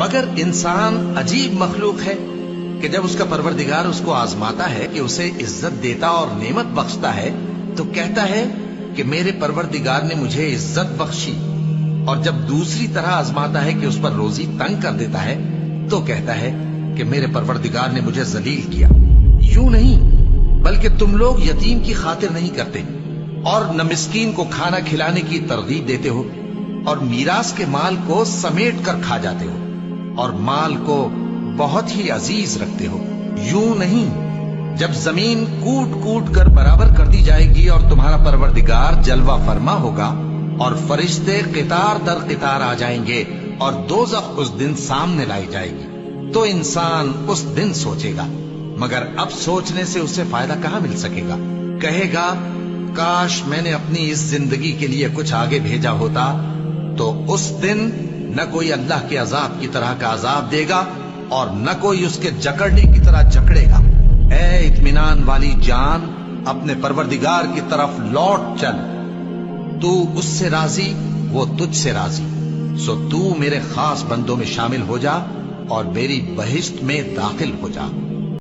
मगर इंसान अजीब मखलूक है कि जब उसका परवरदिगार उसको आजमाता है कि उसे इज्जत देता और नेमत बख्शता है तो कहता है कि मेरे परवरदिगार ने मुझे इज्जत बख्शी, और जब दूसरी तरह आजमाता है कि उस पर रोजी तंग कर देता है तो कहता है कि मेरे परवरदिगार ने मुझे जलील किया। यूं नहीं, बल्कि तुम लोग यतीम की खातिर नहीं करते और न मिस्कीन को खाना खिलाने की तरगीब देते हो, और मीरास के माल को समेट कर खा जाते हो और माल को बहुत ही अजीज रखते हो। यूं नहीं, जब जमीन कूट कूट कर बराबर कर दी जाएगी और तुम्हारा परवरदिगार जलवा फरमा होगा और फरिश्ते कितार दर कितार आ जाएंगे और दोज़ख उस दिन सामने लाई जाएगी, तो इंसान उस दिन सोचेगा, मगर अब सोचने से उसे फायदा कहां मिल सकेगा। कहेगा, काश मैंने अपनी इस जिंदगी के लिए कुछ आगे भेजा होता, तो उस दिन न कोई अल्लाह के अजाब की तरह का अजाब देगा और न कोई उसके जकड़ने की तरह जकड़ेगा। ऐ इत्मीनान वाली जान, अपने परवरदिगार की तरफ लौट चल, तू उससे राजी, वो तुझसे राजी, सो तू मेरे खास बंदों में शामिल हो जा और मेरी बहिश्त में दाखिल हो जा।